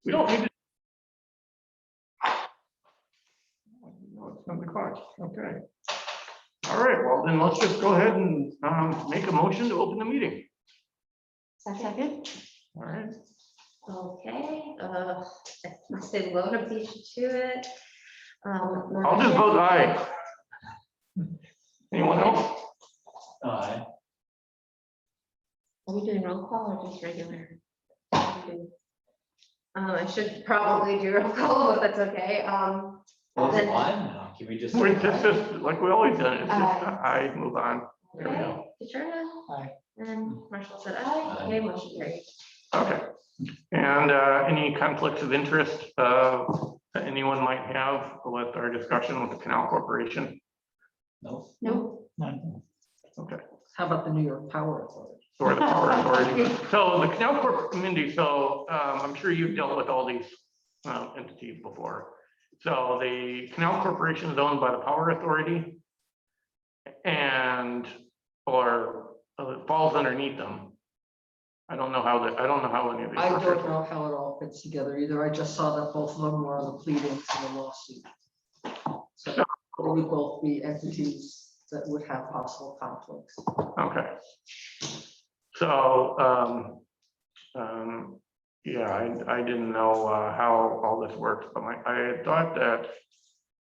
We don't need to. No, it's 7 o'clock. Okay. All right, well then let's just go ahead and make a motion to open the meeting. Second. All right. Okay, I must say loan a beach to it. I'll just vote aye. Anyone else? Aye. Are we doing roll call or just regular? I should probably do roll call, but that's okay. Well, it's Then- live now. Can we just? We're just like we always done. It's just aye, move on. There we go. Okay, Katrina? Aye. And Marshall said aye. Okay, motion carried. Okay. And any conflicts of interest that anyone might have with our discussion with the Canal Corporation? No. No. None. Okay. How about the New York Power Authority? Or the Power Authority. So the Canal Corp, Mindy, so I'm sure you've dealt with all these entities before. So the Canal Corporation is owned by the Power Authority and, or it falls underneath them. I don't know how any of these. I are. don't know how it all fits together either. I just saw that both of them were on the pleadings in the lawsuit. So they would both be entities that would have possible conflicts. Okay. So, yeah, I didn't know how all this works, but I thought that,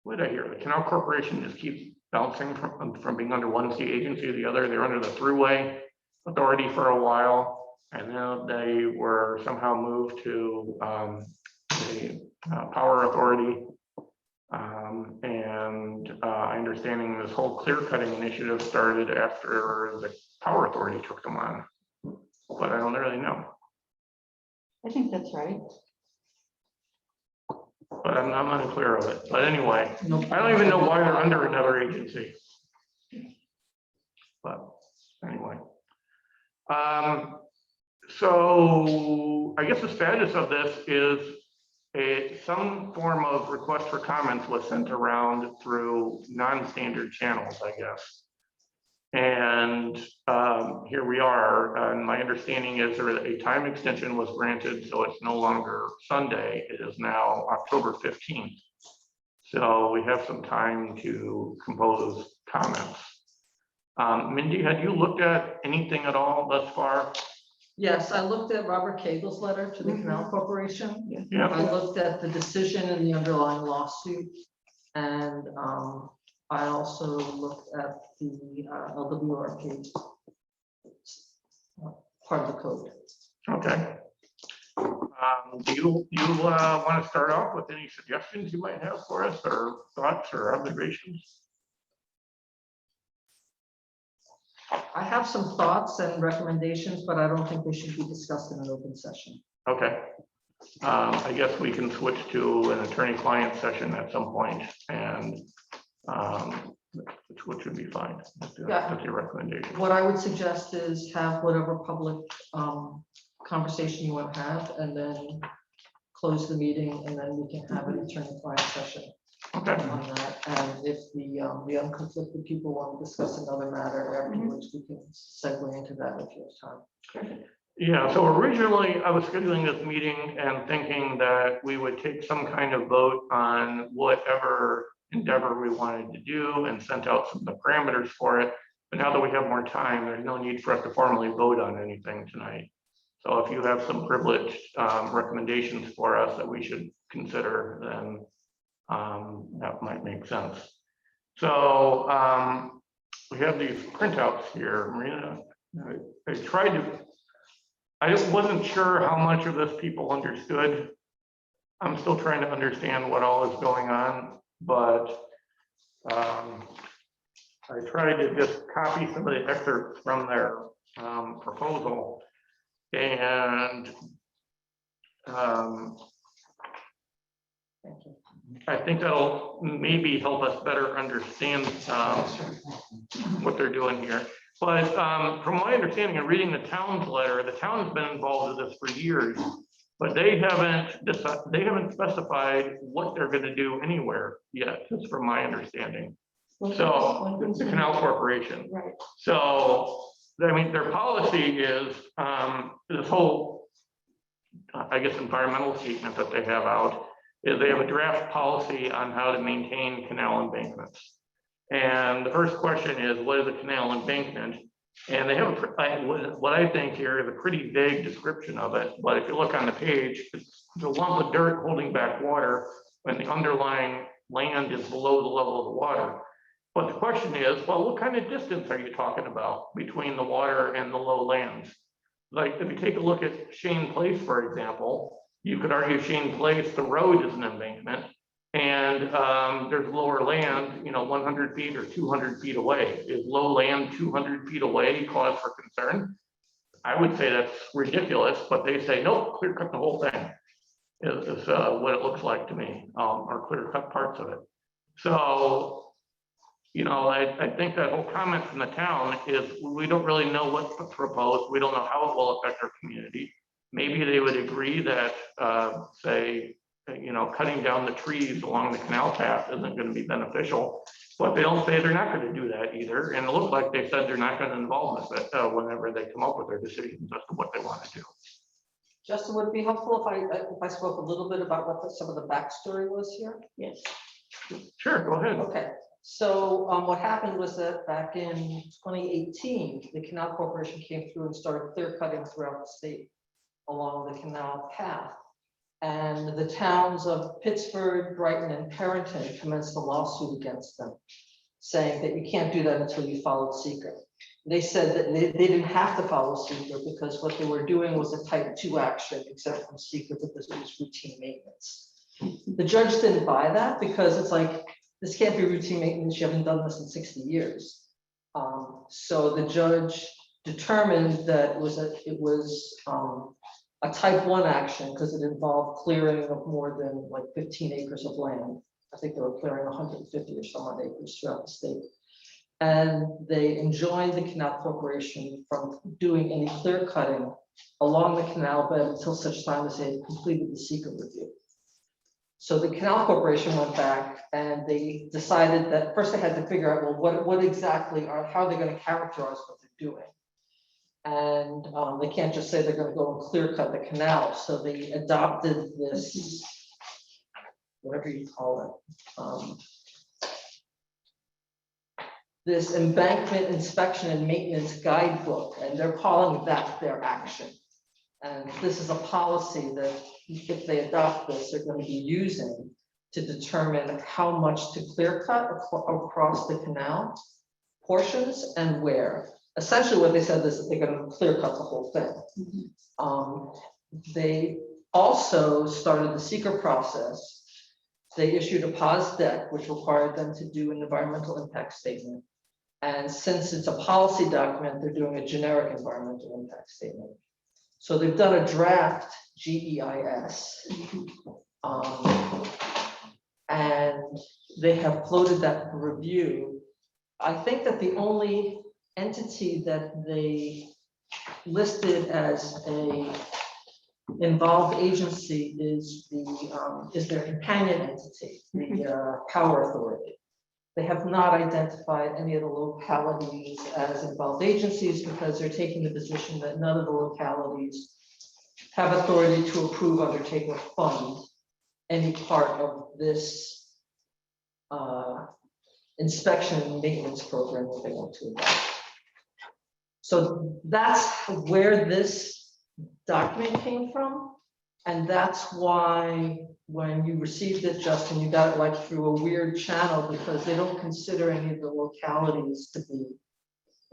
what did I hear? The Canal Corporation just keeps bouncing from being under one state agency to the other. They're under the Thruway Authority for a while, and then they were somehow moved to the Power Authority. I understanding this whole clear cutting initiative started after the Power Authority took them on, but I don't really know. I think that's right. But I'm not clear of it. But anyway, No, I don't even know why they're under another agency. But anyway. So I guess the status of this is some form of request for comments was sent around through non-standard channels, I guess. And here we are. And my understanding is a time extension was granted, so it's no longer Sunday. It is now October 15th. So we have some time to compose comments. Mindy, had you looked at anything at all thus far? Yes, I looked at Robert Cagle's letter to the Canal Corporation. Yeah. I looked at the decision in the underlying lawsuit. And I also looked at the LWRP part of the code. Okay. Do you want to start off with any suggestions you might have for us, or thoughts or observations? I have some thoughts and recommendations, but I don't think they should be discussed in an open session. Okay. I guess we can switch to an attorney-client session at some point, and which would be fine. That's your recommendation. What I would suggest is have whatever public conversation you want to have, and then close the meeting, and then we can have an attorney-client session Okay. on that. And if the unconflicted people want to discuss another matter afterwards, we can segue into that if you have time. Yeah, so originally I was scheduling this meeting and thinking that we would take some kind of vote on whatever endeavor we wanted to do and sent out some of the parameters for it. But now that we have more time, there's no need for us to formally vote on anything tonight. So if you have some privileged recommendations for us that we should consider, then that might make sense. So we have these printouts here, Marina. I tried to, I wasn't sure how much of this people understood. I'm still trying to understand what all is going on, but I tried to just copy some of the excerpts from their proposal, and I think that'll maybe help us better understand what they're doing here. But from my understanding of reading the town's letter, the town's been involved with this for years, but they haven't specified what they're going to do anywhere yet. That's from my understanding. So the Canal Corporation. Right. So I mean, their policy is this whole I guess, environmental statement that they have out, is they have a draft policy on how to maintain canal embankments. And the first question is, what is a canal embankment? And they have, what I think here is a pretty vague description of it, but if you look on the page, it's a lump of dirt holding back water when the underlying land is below the level of the water. But the question is, well, what kind of distance are you talking about between the water and the low lands? Like, if you take a look at Shane Place, for example, you could argue Shane Place, the road is an embankment, and there's lower land, 100 feet or 200 feet away. Is low land 200 feet away cause for concern? I would say that's ridiculous, but they say, nope, clear cut the whole thing is what it looks like to me, or clear cut parts of it. So, I think that whole comment from the town is we don't really know what to propose. We don't know how it will affect our community. Maybe they would agree that, say, cutting down the trees along the canal path isn't going to be beneficial, but they don't say they're not going to do that either. And it looks like they said they're not going to involve us whenever they come up with their decisions as to what they want to do. Justin, would it be helpful if I spoke a little bit about what some of the backstory was here? Yes. Sure, go ahead. Okay, so what happened was that back in 2018, the Canal Corporation came through and started clear cutting throughout the state along the canal path. And the towns of Pittsburgh, Brighton, and Perrington commenced a lawsuit against them, saying that you can't do that until you follow secret. They said that they didn't have to follow secret because what they were doing was a type 2 action, except from secret because it was routine maintenance. The judge didn't buy that because it's like, this can't be routine maintenance. You haven't done this in 60 years. So the judge determined that it was a type 1 action because it involved clearing of more than like 15 acres of land. I think they were clearing 150 or some odd acres throughout the state. And they enjoined the Canal Corporation from doing any clear cutting along the canal bed until such time as they had completed the secret review. So the Canal Corporation went back and they decided that first they had to figure out, well, what exactly how are they going to characterize what they're doing? And they can't just say they're going to go and clear cut the canal. So they adopted this, whatever you call it, this embankment inspection and maintenance guidebook, and they're calling that their action. And this is a policy that if they adopt this, they're going to be using to determine how much to clear cut across the canal portions and where. Essentially what they said is that they're going to clear cut the whole thing. They also started the secret process. They issued a POS deck, which required them to do an environmental impact statement. And since it's a policy document, they're doing a generic environmental impact statement. So they've done a draft GEIS. And they have floated that for review. I think that the only entity that they listed as a involved agency is their companion entity, the Power Authority. They have not identified any of the localities as involved agencies because they're taking the position that none of the localities have authority to approve, undertake, or fund any part of this inspection and maintenance program that they want to adopt. So that's where this document came from. And that's why when you received it, Justin, you got it like through a weird channel because they don't consider any of the localities to be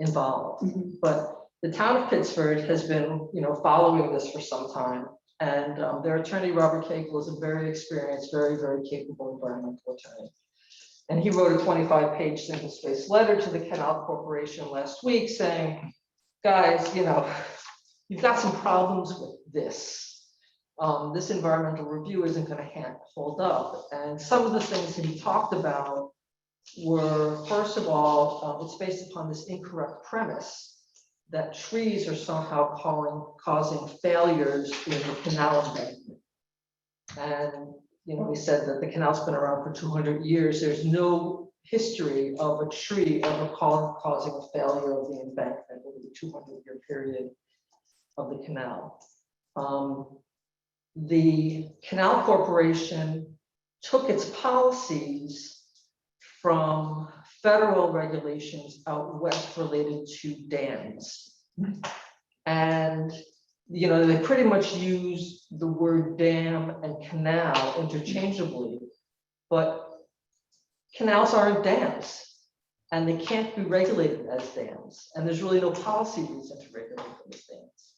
involved. But the town of Pittsburgh has been, following this for some time. And their attorney, Robert Cagle, is a very experienced, very, very capable environmental attorney. And he wrote a 25-page single-spaced letter to the Canal Corporation last week saying, guys, you've got some problems with this. This environmental review isn't going to hold up. And some of the things that he talked about were, first of all, it's based upon this incorrect premise that trees are somehow causing failures in the canal embankment. And he said that the canal's been around for 200 years. There's no history of a tree ever causing a failure of the embankment over the 200-year period of the canal. the Canal Corporation took its policies from federal regulations out west related to dams. And, you know, they pretty much use the word dam and canal interchangeably, but canals aren't dams, and they can't be regulated as dams, and there's really no policy reason to regulate them as dams.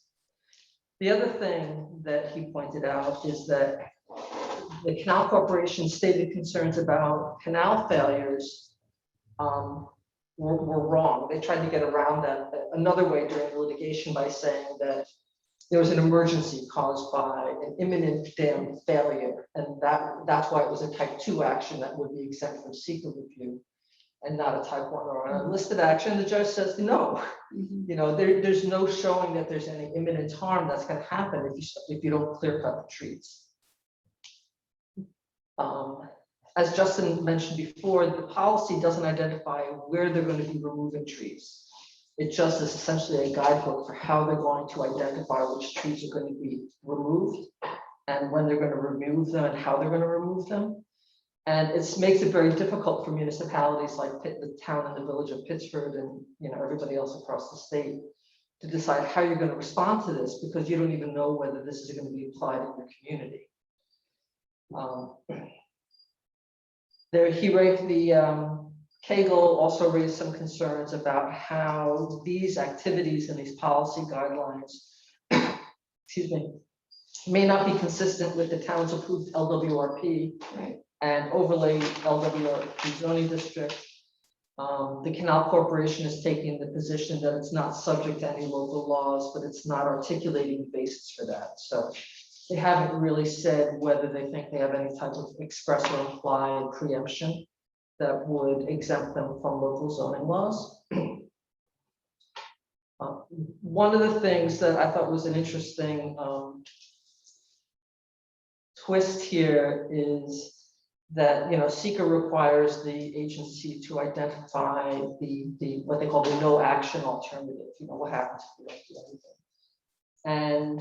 The other thing that he pointed out is that the Canal Corporation stated concerns about canal failures were wrong. They tried to get around that another way during the litigation by saying that there was an emergency caused by an imminent dam failure, and that's why it was a type 2 action that would be exempt from secret review and not a type 1 or an unlisted action. The judge says no. You know, there's no showing that there's any imminent harm that's going to happen if you don't clear cut the trees. As Justin mentioned before, the policy doesn't identify where they're going to be removing trees. It just is essentially a guidebook for how they're going to identify which trees are going to be removed and when they're going to remove them and how they're going to remove them. And it makes it very difficult for municipalities like the town and the village of Pittsford and, you know, everybody else across the state to decide how you're going to respond to this, because you don't even know whether this is going to be applied in your community. He raised Cagle also raised some concerns about how these activities and these policy guidelines, excuse me, may not be consistent with the town's approved LWRP Right. and overlay LWRP zoning district. The Canal Corporation is taking the position that it's not subject to any local laws, but it's not articulating the basis for that. So they haven't really said whether they think they have any type of express or implied preemption that would exempt them from local zoning laws. One of the things that I thought was an interesting twist here is that, you know, SEQA requires the agency to identify the what they call the no action alternative. You know, what happens if you don't do anything? And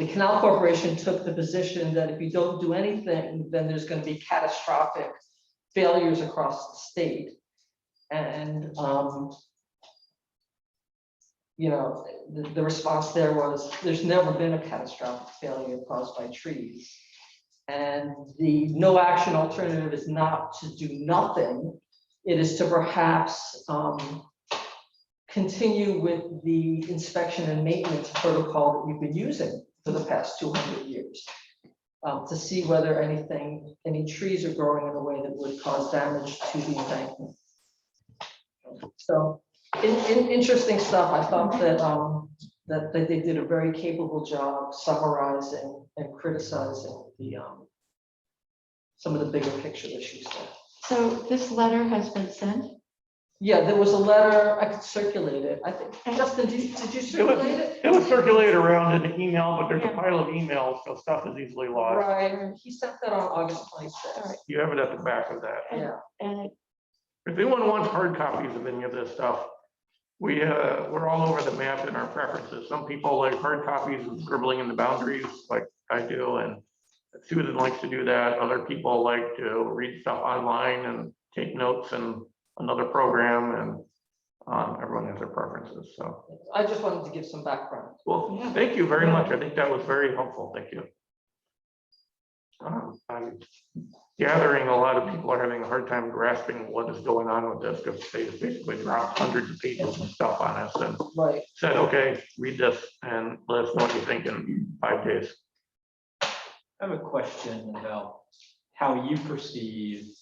the Canal Corporation took the position that if you don't do anything, then there's going to be catastrophic failures across the state. And you know, the response there was, there's never been a catastrophic failure caused by trees. And the no action alternative is not to do nothing. It is to perhaps continue with the inspection and maintenance protocol that we've been using for the past 200 years to see whether any trees are growing in a way that would cause damage to the embankment. So interesting stuff. I thought that they did a very capable job summarizing and criticizing the some of the bigger picture issues there. So this letter has been sent? Yeah, there was a letter. I could circulate it. I think, Justin, did you circulate it? It was circulated around in an email, but there's a pile of emails, so stuff is easily lost. Right, he sent that on August 26th. You have it at the back of that. Yeah, And If anyone wants hard copies of any of this stuff, we're all over the map in our preferences. Some people like hard copies and scribbling in the boundaries like I do, and Susan likes to do that. Other people like to read stuff online and take notes in another program, and everyone has their preferences. So, I just wanted to give some background. well, thank you very much. I think that was very helpful. Thank you. I'm gathering a lot of people are having a hard time grasping what is going on with this, because they basically dropped hundreds of pages of stuff on us and Right. said, okay, read this and let us know what you think in 5 days. I have a question about how you perceive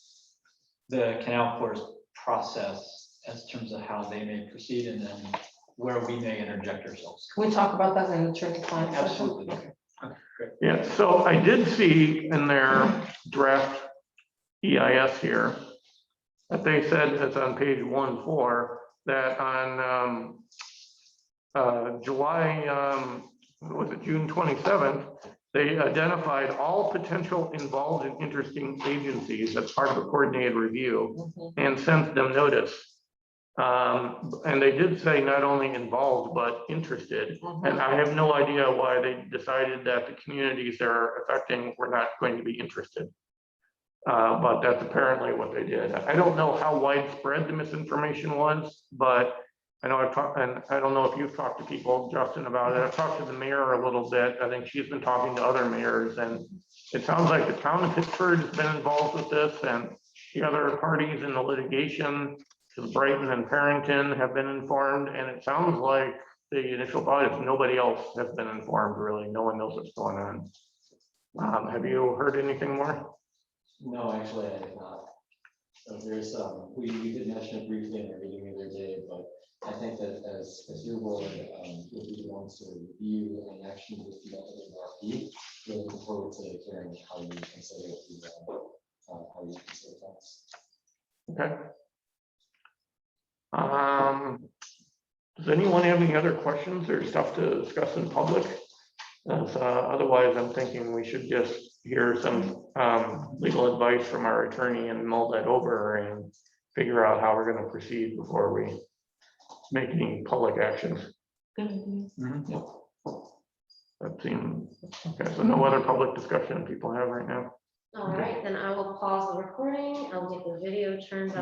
the Canal Corps process as terms of how they may proceed, and then where we may interject ourselves. Can we talk about that in attorney-client session? Absolutely. Okay. Okay, great. Yeah, so I did see in their draft EIS here that they said, it's on page 1.4, that on June 27th, they identified all potential involved and interesting agencies as part of a coordinated review Mhm. and sent them notice. And they did say not only involved, but interested. And I have no idea why they decided that the communities they're affecting were not going to be interested. But that's apparently what they did. I don't know how widespread the misinformation was, but I know I've talked, and I don't know if you've talked to people, Justin, about it. I've talked to the mayor a little bit. I think she's been talking to other mayors, and it sounds like the town of Pittsburgh has been involved with this, and the other parties in the litigation, because Brighton and Parrington have been informed, and it sounds like the initial thought is nobody else has been informed, really. No one knows what's going on. Have you heard anything more? No, actually, I have not. So there's, we did mention it briefly in our meeting the other day, but I think that as your board, will be the ones to review and actually with the RFP, really looking forward to hearing how you consider the, how you consider things. Okay. Does anyone have any other questions or stuff to discuss in public? Otherwise, I'm thinking we should just hear some legal advice from our attorney and mull that over and figure out how we're going to proceed before we make any public actions. Good idea. That seems okay. So no other public discussion people have right now. All right, then I will pause the recording. I'll get the video turned up.